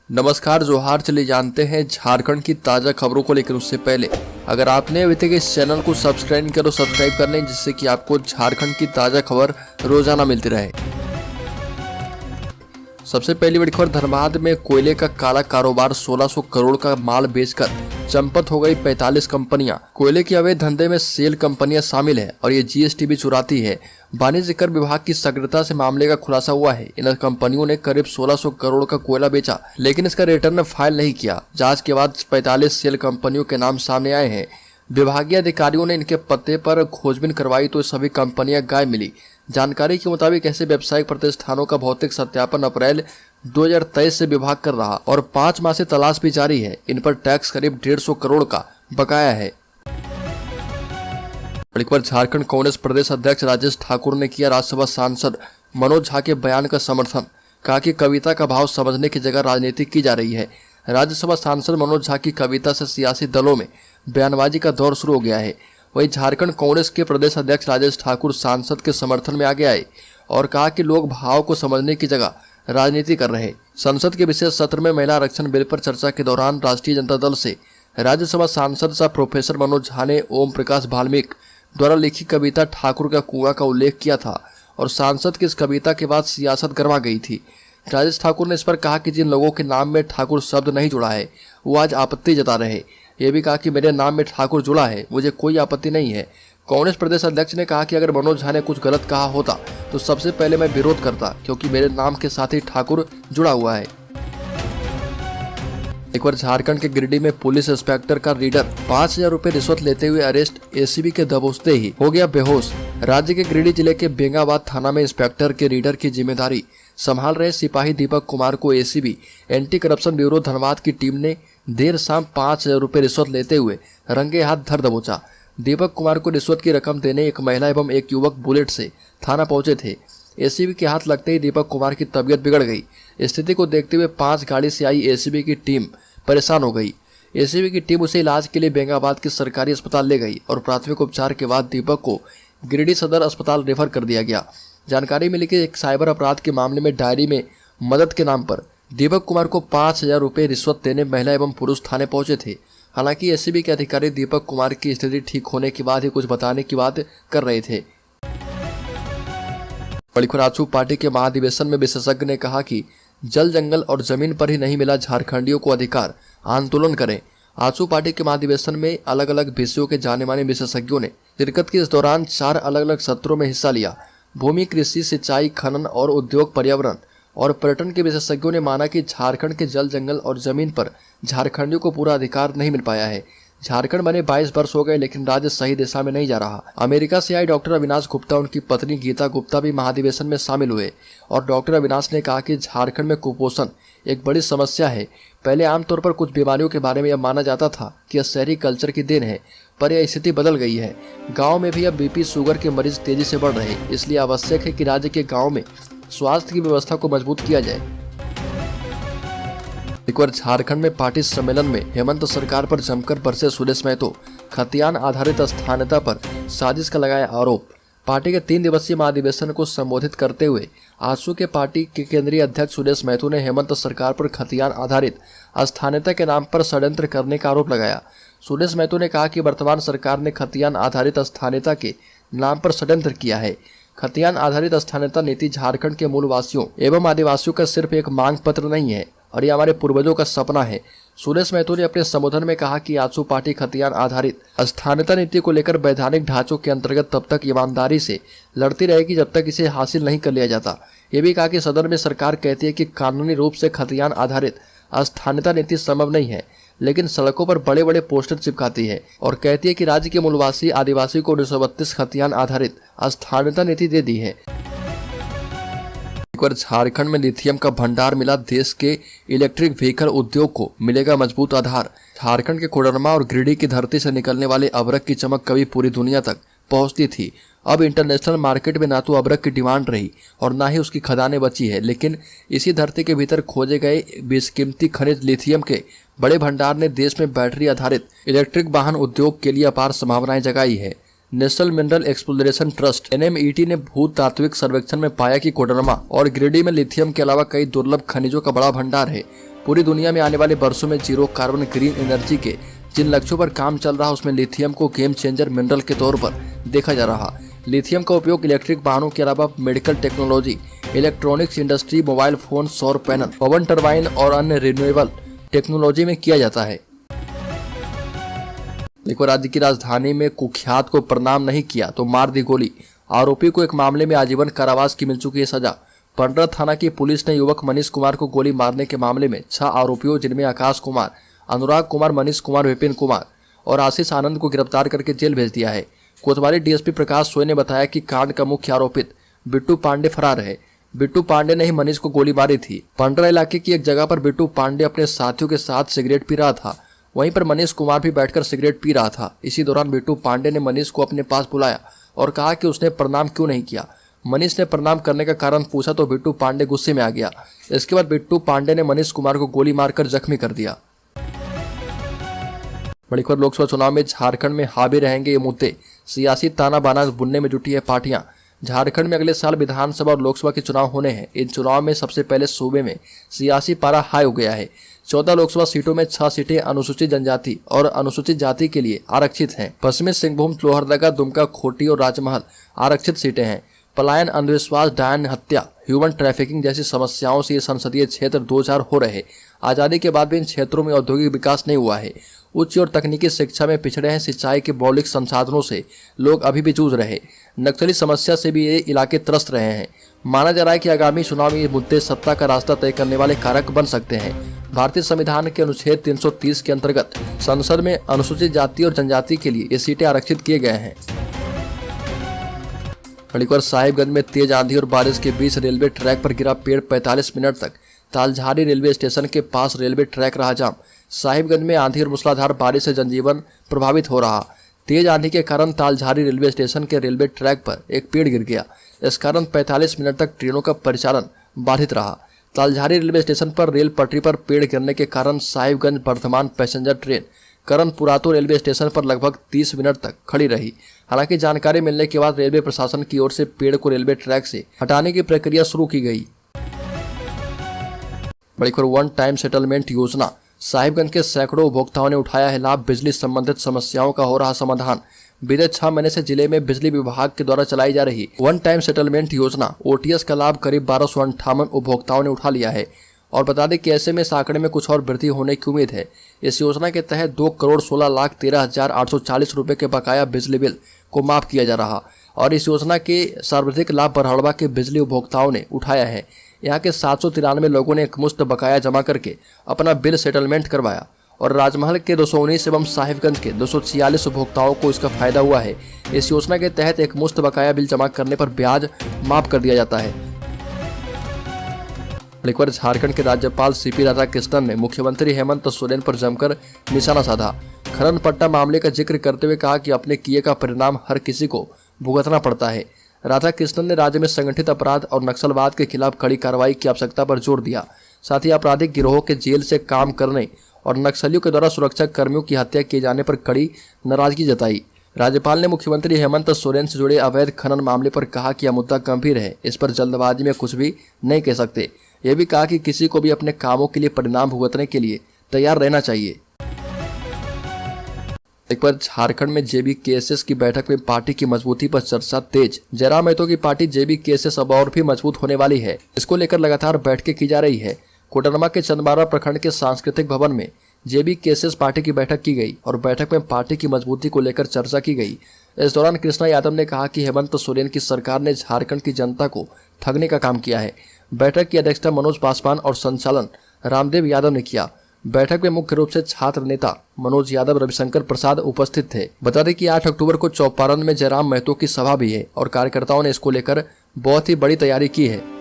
नमस्कार जोहार। चलिए जानते हैं झारखंड की ताज़ा खबरों को। लेकिन उससे पहले अगर आपने अभी तक इस चैनल को सब्सक्राइब नहीं किया तो सब्सक्राइब कर लें, जिससे कि आपको झारखंड की ताज़ा खबर रोजाना मिलती रहे। सबसे पहली बड़ी खबर, धनबाद में कोयले का काला कारोबार, 1600 करोड़ का माल बेचकर चंपत हो गई 45 कंपनियां। कोयले के अवैध धंधे में सेल कंपनियां शामिल है और ये जीएसटी भी चुराती है। वाणिज्य कर विभाग की सक्रियता से मामले का खुलासा हुआ है। इन कंपनियों ने करीब 1600 करोड़ का कोयला बेचा, लेकिन इसका रिटर्न फाइल नहीं किया। जांच के बाद 45 सेल कंपनियों के नाम सामने आए हैं। विभागीय अधिकारियों ने इनके पते पर खोजबीन करवाई तो सभी कंपनियां गायब मिली। जानकारी के मुताबिक ऐसे व्यावसायिक प्रतिष्ठानों का भौतिक सत्यापन अप्रैल 2023 से विभाग कर रहा और 5 माह से तलाश भी जारी है। इन पर टैक्स करीब 150 करोड़ का बकाया है। झारखंड कांग्रेस प्रदेश अध्यक्ष राजेश ठाकुर ने किया राज्यसभा सांसद मनोज झा के बयान का समर्थन। कहा कि कविता का भाव समझने की जगह राजनीति की जा रही है। राज्यसभा सांसद मनोज झा की कविता से सियासी दलों में बयानबाजी का दौर शुरू हो गया है। वहीं झारखंड कांग्रेस के प्रदेश अध्यक्ष राजेश ठाकुर सांसद के समर्थन में आगे आए और कहा कि लोग भाव को समझने की जगह राजनीति कर रहे। संसद के विशेष सत्र में महिला आरक्षण बिल पर चर्चा के दौरान राष्ट्रीय जनता दल से राज्यसभा सांसद सह प्रोफेसर मनोज झा ने ओम प्रकाश वाल्मीकि द्वारा लिखी कविता ठाकुर का कुआं का उल्लेख किया था और सांसद की इस कविता के बाद सियासत गर्मा गई थी। राजेश ठाकुर ने इस पर कहा कि जिन लोगों के नाम में ठाकुर शब्द नहीं जुड़ा है वो आज आपत्ति जता रहे। ये भी कहा कि मेरे नाम में ठाकुर जुड़ा है, मुझे कोई आपत्ति नहीं है। कांग्रेस प्रदेश अध्यक्ष ने कहा कि अगर मनोज झा ने कुछ गलत कहा होता तो सबसे पहले मैं विरोध करता, क्योंकि मेरे नाम के साथ ही ठाकुर जुड़ा हुआ है। एक बार झारखंड के गिरिडीह में पुलिस इंस्पेक्टर का रीडर 5000 रुपए रिश्वत लेते हुए अरेस्ट। एसीबी के दबोचते ही हो गया बेहोश। राज्य के गिरिडीह जिले के बेंगाबाद थाना में इंस्पेक्टर के रीडर की जिम्मेदारी संभाल रहे सिपाही दीपक कुमार को ACB anti corruption bureau Dhanbad की टीम ने देर शाम 5000 रुपए रिश्वत लेते हुए रंगे हाथ धर दबोचा। दीपक कुमार को रिश्वत की रकम देने एक महिला एवं एक युवक बुलेट से थाना पहुंचे थे। एसीबी के हाथ लगते ही दीपक कुमार की तबीयत बिगड़ गई। स्थिति को देखते हुए 5 गाड़ी से आई एसीबी की टीम परेशान हो गई। एसीबी की टीम उसे इलाज के लिए बेंगाबाद के सरकारी अस्पताल ले गई और प्राथमिक उपचार के बाद दीपक को गिरिडीह सदर अस्पताल रेफर कर दिया गया। जानकारी मिली कि एक साइबर अपराध के मामले में डायरी में मदद के नाम पर दीपक कुमार को 5000 रुपए रिश्वत देने महिला एवं पुरुष थाने पहुंचे थे। हालांकि एसीबी के अधिकारी दीपक कुमार की स्थिति ठीक होने के बाद ही कुछ बताने की बात कर रहे थे। आजसू पार्टी के महाधिवेशन में विशेषज्ञ ने कहा कि जल जंगल और जमीन पर ही नहीं मिला झारखंडियों को अधिकार, आंदोलन करें। आजसू पार्टी के महाधिवेशन में अलग अलग विषयों के जाने माने विशेषज्ञों ने शिरकत की। इस दौरान 4 अलग अलग सत्रों में हिस्सा लिया। भूमि, कृषि, सिंचाई, खनन और उद्योग, पर्यावरण और पर्यटन के विशेषज्ञों ने माना कि झारखंड के जल जंगल और जमीन पर झारखंडियों को पूरा अधिकार नहीं मिल पाया है। झारखंड बने 22 वर्ष हो गए, लेकिन राज्य सही दिशा में नहीं जा रहा। अमेरिका से आए डॉक्टर अविनाश गुप्ता, उनकी पत्नी गीता गुप्ता भी महाधिवेशन में शामिल हुए और डॉक्टर अविनाश ने कहा कि झारखंड में कुपोषण एक बड़ी समस्या है। पहले आमतौर पर कुछ बीमारियों के बारे में यह माना जाता था कि यह शहरी कल्चर की देन है, पर यह स्थिति बदल गई है। गाँव में भी अब बीपी, शुगर के मरीज तेजी से बढ़ रहे, इसलिए आवश्यक है कि राज्य के गाँव में स्वास्थ्य की व्यवस्था को मजबूत किया जाए। एक बार झारखंड में पार्टी सम्मेलन में हेमंत सरकार पर जमकर बरसे सुरेश महतो। खतियान आधारित स्थानीयता पर साजिश का लगाया आरोप। पार्टी के 3 दिवसीय महाधिवेशन को संबोधित करते हुए आजसू के पार्टी के केंद्रीय अध्यक्ष सुरेश महतो ने हेमंत सरकार पर खतियान आधारित स्थानीयता के नाम पर षड्यंत्र करने का आरोप लगाया। सुरेश महतो ने कहा कि वर्तमान सरकार ने खतियान आधारित स्थानीयता के नाम पर षड्यंत्र किया है। खतियान आधारित स्थानीयता नीति झारखंड के मूलवासियों एवं आदिवासियों का सिर्फ एक मांग पत्र नहीं है और ये हमारे पूर्वजों का सपना है। सुरेश महतो ने अपने संबोधन में कहा कि आजसू पार्टी खतियान आधारित स्थानीयता नीति को लेकर वैधानिक ढांचों के अंतर्गत तब तक ईमानदारी से लड़ती रहेगी जब तक इसे हासिल नहीं कर लिया जाता। ये भी कहा कि सदन में सरकार कहती है कि कानूनी रूप से खतियान आधारित स्थानीयता नीति संभव नहीं है, लेकिन सड़कों पर बड़े बड़े पोस्टर चिपकाती है और कहती है कि राज्य के मूलवासी आदिवासी को 1932 खतियान आधारित स्थानीयता नीति दे दी है। झारखंड में लिथियम का भंडार मिला, देश के इलेक्ट्रिक व्हीकल उद्योग को मिलेगा मजबूत आधार। झारखंड के कोडरमा और गिरिडीह की धरती से निकलने वाले अभ्रक की चमक कभी पूरी दुनिया तक पहुंचती थी। अब इंटरनेशनल मार्केट में ना तो अभ्रक की डिमांड रही और ना ही उसकी खदानें बची है, लेकिन इसी धरती के भीतर खोजे गए बेशकीमती खनिज लिथियम के बड़े भंडार ने देश में बैटरी आधारित इलेक्ट्रिक वाहन उद्योग के लिए अपार संभावनाएं जगाई है। National mineral exploration trust (NMET) ने भूतात्विक सर्वेक्षण में पाया कि कोडरमा और गिरिडीह में लिथियम के अलावा कई दुर्लभ खनिजों का बड़ा भंडार है। पूरी दुनिया में आने वाले वर्षों में जीरो कार्बन ग्रीन एनर्जी के जिन लक्ष्यों पर काम चल रहा उसमें लिथियम को गेम चेंजर मिनरल के तौर पर देखा जा रहा। लिथियम का उपयोग इलेक्ट्रिक वाहनों के अलावा medical technology, electronics industry, mobile phone, सौर पैनल, पवन टरबाइन और अन्य रिन्यूएबल टेक्नोलॉजी में किया जाता है। देखो, राज्य की राजधानी में कुख्यात को प्रणाम नहीं किया तो मार दी गोली। आरोपी को एक मामले में आजीवन कारावास की मिल चुकी है सजा। पंडरा थाना की पुलिस ने युवक मनीष कुमार को गोली मारने के मामले में 6 आरोपियों जिनमें आकाश कुमार, अनुराग कुमार, मनीष कुमार, विपिन कुमार और आशीष आनंद को गिरफ्तार करके जेल भेज दिया है। कोतवाली डीएसपी प्रकाश सोय ने बताया कि कांड का मुख्य आरोपित बिट्टू पांडे फरार है। बिट्टू पांडे ने ही मनीष को गोली मारी थी। पंडरा इलाके की एक जगह पर बिट्टू पांडे अपने साथियों के साथ सिगरेट पी रहा था। वहीं पर मनीष कुमार भी बैठकर सिगरेट पी रहा था। इसी दौरान बिट्टू पांडे ने मनीष को अपने पास बुलाया और कहा कि उसने प्रणाम क्यों नहीं किया। मनीष ने प्रणाम करने का कारण पूछा तो बिट्टू पांडे गुस्से में आ गया। इसके बाद बिट्टू पांडे ने मनीष कुमार को गोली मारकर जख्मी कर दिया। बड़ी खबर, लोकसभा चुनाव में झारखंड में हावी रहेंगे ये मुद्दे। सियासी ताना बाना बुनने में जुटी है पार्टियां। झारखंड में अगले साल विधानसभा और लोकसभा के चुनाव होने हैं। इन चुनाव में सबसे पहले सूबे में सियासी पारा हाई हो गया है। 14 लोकसभा सीटों में 6 सीटें अनुसूचित जनजाति और अनुसूचित जाति के लिए आरक्षित हैं। पश्चिमी सिंहभूम, लोहरदगा, दुमका, खूंटी और राजमहल आरक्षित सीटें हैं। पलायन, अंधविश्वास, डायन हत्या, ह्यूमन ट्रैफिकिंग जैसी समस्याओं से ये संसदीय क्षेत्र 2000 हो रहे। आजादी के बाद भी इन क्षेत्रों में औद्योगिक विकास नहीं हुआ है। उच्च और तकनीकी शिक्षा में पिछड़े हैं। सिंचाई के मौलिक संसाधनों से लोग अभी भी जूझ रहे। नक्सली समस्या से भी ये इलाके त्रस्त रहे हैं। माना जा रहा है कि आगामी चुनाव में ये मुद्दे सत्ता का रास्ता तय करने वाले कारक बन सकते हैं। भारतीय संविधान के अनुच्छेद 330 के अंतर्गत संसद में अनुसूचित जाति और जनजाति के लिए ये सीटें आरक्षित किए गए हैं। खड़ीकर, साहिबगंज में तेज आंधी और बारिश के बीच रेलवे ट्रैक पर गिरा पेड़। 45 मिनट तक तालझारी रेलवे स्टेशन के पास रेलवे ट्रैक रहा जाम। साहिबगंज में आंधी और मूसलाधार बारिश से जनजीवन प्रभावित हो रहा। तेज आंधी के कारण तालझारी रेलवे स्टेशन के रेलवे ट्रैक पर एक पेड़ गिर गया। इस कारण 45 मिनट तक ट्रेनों का परिचालन बाधित रहा। तालझारी रेलवे स्टेशन पर रेल पटरी पर पेड़ गिरने के कारण Sahibganj Bardhaman passenger train Karanpurato railway station पर लगभग 30 मिनट तक खड़ी रही। हालांकि जानकारी मिलने के बाद रेलवे प्रशासन की ओर से पेड़ को रेलवे ट्रैक से हटाने की प्रक्रिया शुरू की गई। बड़ी खबर, वन टाइम सेटलमेंट योजना। साहिबगंज के सैकड़ों उपभोक्ताओं ने उठाया है लाभ। बिजली संबंधित समस्याओं का हो रहा समाधान। बीते 6 महीने से जिले में बिजली विभाग के द्वारा चलाई जा रही वन टाइम सेटलमेंट योजना ओटीएस का लाभ करीब 1258 उपभोक्ताओं ने उठा लिया है। और बता दें कि ऐसे में इस आंकड़े में कुछ और वृद्धि होने की उम्मीद है। इस योजना के तहत 2,16,13,840 रुपए के बकाया बिजली बिल को माफ किया जा रहा और इस योजना के सर्वाधिक लाभ बरहड़वा के बिजली उपभोक्ताओं ने उठाया है। यहाँ के 793 लोगों ने एक मुश्त बकाया जमा करके अपना बिल सेटलमेंट करवाया और राजमहल के 219 एवं साहिबगंज के 246 उपभोक्ताओं को इसका फायदा हुआ है। इस योजना के तहत एक मुश्त बकाया बिल जमा करने पर ब्याज माफ कर दिया जाता है। एक बार झारखंड के राज्यपाल सीपी राधाकृष्णन ने मुख्यमंत्री हेमंत सोरेन पर जमकर निशाना साधा। खनन पट्टा मामले का जिक्र करते हुए कहा कि अपने किए का परिणाम हर किसी को भुगतना पड़ता है। राधाकृष्णन ने राज्य में संगठित अपराध और नक्सलवाद के खिलाफ कड़ी कार्रवाई की आवश्यकता पर जोर दिया। साथ ही आपराधिक गिरोहों के जेल से काम करने और नक्सलियों के द्वारा सुरक्षा कर्मियों की हत्या किए जाने पर कड़ी नाराजगी जताई। राज्यपाल ने मुख्यमंत्री हेमंत सोरेन से जुड़े अवैध खनन मामले पर कहा कि यह मुद्दा गंभीर है, इस पर जल्दबाजी में कुछ भी नहीं कह सकते। यह भी कहा कि किसी को भी अपने कामों के लिए परिणाम भुगतने के लिए तैयार रहना चाहिए। एक बार झारखंड में जेबीकेएसएस की बैठक में पार्टी की मजबूती पर चर्चा तेज। जयराम महतो की पार्टी जेबीकेएसएस अब और भी मजबूत होने वाली है। इसको लेकर लगातार बैठकें की जा रही है। कोडरमा के चंदमारा प्रखंड के सांस्कृतिक भवन में जेबीकेएसएस पार्टी की बैठक की गई और बैठक में पार्टी की मजबूती को लेकर चर्चा की गई। इस दौरान कृष्णा यादव ने कहा कि हेमंत सोरेन की सरकार ने झारखंड की जनता को ठगने का काम किया है। बैठक की अध्यक्षता मनोज पासवान और संचालन रामदेव यादव ने किया। बैठक में मुख्य रूप से छात्र नेता मनोज यादव, रविशंकर प्रसाद उपस्थित थे। बता दें कि 8 अक्टूबर को चौपारण में जयराम महतो की सभा भी है और कार्यकर्ताओं ने इसको लेकर बहुत ही बड़ी तैयारी की है।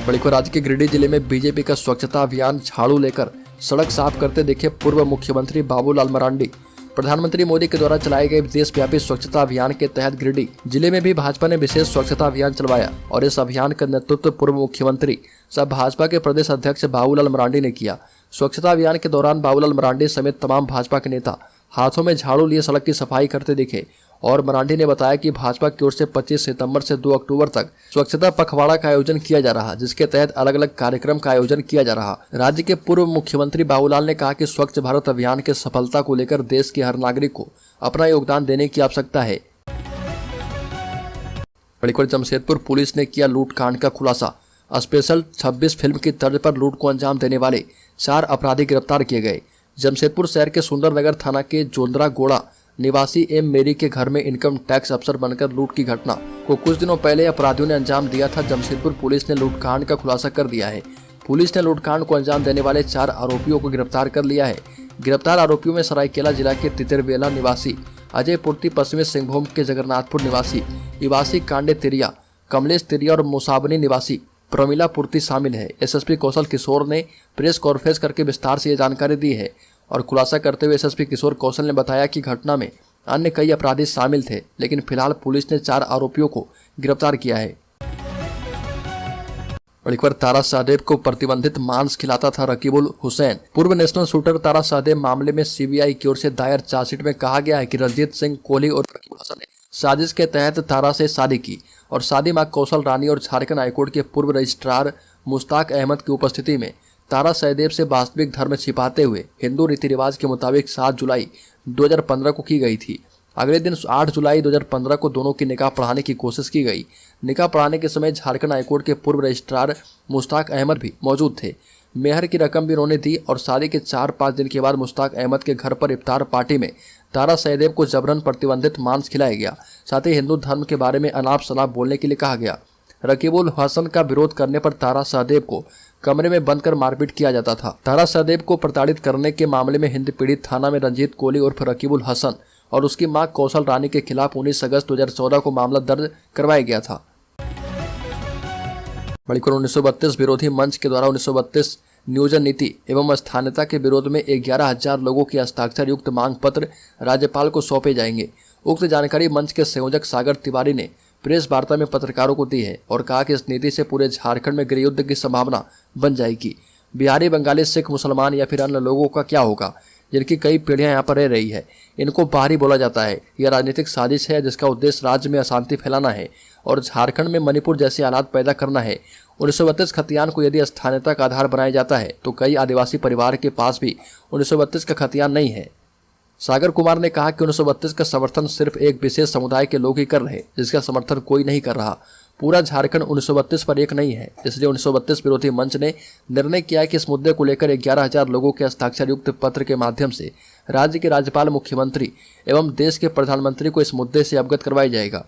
बड़ी खबर, राज्य के गिरिडीह जिले में बीजेपी का स्वच्छता अभियान झाड़ू लेकर सड़क साफ करते दिखे पूर्व मुख्यमंत्री बाबूलाल मरांडी। प्रधानमंत्री मोदी के द्वारा चलाए गए देशव्यापी स्वच्छता अभियान के तहत गिरिडीह जिले में भी भाजपा ने विशेष स्वच्छता अभियान चलवाया और इस अभियान का नेतृत्व पूर्व मुख्यमंत्री सह भाजपा के प्रदेश अध्यक्ष बाबूलाल मरांडी ने किया। स्वच्छता अभियान के दौरान बाबूलाल मरांडी समेत तमाम भाजपा के नेता हाथों में झाड़ू लिए सड़क की सफाई करते दिखे और मरांडी ने बताया कि भाजपा की ओर से 25 सितंबर से 2 अक्टूबर तक स्वच्छता पखवाड़ा का आयोजन किया जा रहा, जिसके तहत अलग अलग कार्यक्रम का आयोजन किया जा रहा। राज्य के पूर्व मुख्यमंत्री बाबूलाल ने कहा कि स्वच्छ भारत अभियान के सफलता को लेकर देश के हर नागरिक को अपना योगदान देने की आवश्यकता है। जमशेदपुर पुलिस ने किया लूटकांड का खुलासा। स्पेशल 26 फिल्म की तर्ज पर लूट को अंजाम देने वाले 4 अपराधी गिरफ्तार किए गए। जमशेदपुर शहर के सुंदरनगर थाना के जोंदरा गोड़ा निवासी एम मेरी के घर में इनकम टैक्स अफसर बनकर लूट की घटना को कुछ दिनों पहले अपराधियों ने अंजाम दिया था। जमशेदपुर पुलिस ने लूटकांड का खुलासा कर दिया है। पुलिस ने लूटकांड को अंजाम देने वाले 4 आरोपियों को गिरफ्तार कर लिया है। गिरफ्तार आरोपियों में सरायकेला जिला के तितरबेला निवासी अजय पूर्ति, पश्चिमी सिंहभूम के जगन्नाथपुर निवासी इवासी कांडे तिरिया, कमलेश तिरिया और मुसाबनी निवासी प्रमिला पूर्ति शामिल है। एसएसपी कौशल किशोर ने प्रेस कॉन्फ्रेंस करके विस्तार से ये जानकारी दी है और खुलासा करते हुए एसएसपी किशोर कौशल ने बताया कि घटना में अन्य कई अपराधी शामिल थे, लेकिन फिलहाल पुलिस ने 4 आरोपियों को गिरफ्तार किया है। तारा शाहदेव को प्रतिबंधित मांस खिलाता था रकीबुल हुसैन। पूर्व नेशनल शूटर तारा शाहदेव मामले में सीबीआई की ओर से दायर चार्जशीट में कहा गया है कि रंजीत सिंह कोहली और रकीबुल हसन ने साजिश के तहत तारा से शादी की और शादी मां कौशल रानी और झारखंड हाईकोर्ट के पूर्व रजिस्ट्रार मुश्ताक अहमद की उपस्थिति में तारा शाहदेव से वास्तविक धर्म छिपाते हुए हिंदू रीति रिवाज के मुताबिक 7 जुलाई 2015 को की गई थी। अगले दिन 8 जुलाई 2015 को दोनों की निकाह पढ़ाने की कोशिश की गई। निकाह पढ़ाने के समय झारखंड हाईकोर्ट के पूर्व रजिस्ट्रार मुश्ताक अहमद भी मौजूद थे। मेहर की रकम भी उन्होंने दी और शादी के 4-5 दिन के बाद मुश्ताक अहमद के घर पर इफ्तार पार्टी में तारा शाहदेव को जबरन प्रतिबंधित मांस खिलाया गया। साथ ही हिंदू धर्म के बारे में अनाप शनाप बोलने के लिए कहा गया। रकीबुल हसन का विरोध करने पर तारा शाहदेव को कमरे में बंद कर मारपीट किया जाता था। तारा शाहदेव को प्रताड़ित करने के मामले में हिंद पीड़ित थाना में रंजीत कोहली उर्फ रकीबुल हसन और उसकी मां कौशल रानी के खिलाफ 19 अगस्त 2014 को मामला दर्ज करवाया गया था। 1932 विरोधी मंच के द्वारा 1932 नियोजन नीति एवं स्थानीयता के विरोध में 11,000 लोगों के हस्ताक्षर युक्त मांग पत्र राज्यपाल को सौंपे जाएंगे। उक्त जानकारी मंच के संयोजक सागर तिवारी ने प्रेस वार्ता में पत्रकारों को दी है और कहा कि इस नीति से पूरे झारखंड में गृहयुद्ध की संभावना बन जाएगी। बिहारी, बंगाली, सिख, मुसलमान या फिर अन्य लोगों का क्या होगा जिनकी कई पीढ़ियां यहाँ पर रह रही है। इनको बाहरी बोला जाता है। यह राजनीतिक साजिश है जिसका उद्देश्य राज्य में अशांति फैलाना है और झारखंड में मणिपुर जैसे हालात पैदा करना है। 1932 खतियान को यदि स्थानीयता का आधार बनाया जाता है तो कई आदिवासी परिवार के पास भी 1932 का खतियान नहीं है। सागर कुमार ने कहा कि 1932 का समर्थन सिर्फ एक विशेष समुदाय के लोग ही कर रहे, जिसका समर्थन कोई नहीं कर रहा। पूरा झारखंड 1932 पर एक नहीं है। इसलिए 1932 विरोधी मंच ने निर्णय किया है कि इस मुद्दे को लेकर 11,000 लोगों के हस्ताक्षर युक्त पत्र के माध्यम से राज्य के राज्यपाल, मुख्यमंत्री एवं देश के प्रधानमंत्री को इस मुद्दे से अवगत करवाया जाएगा।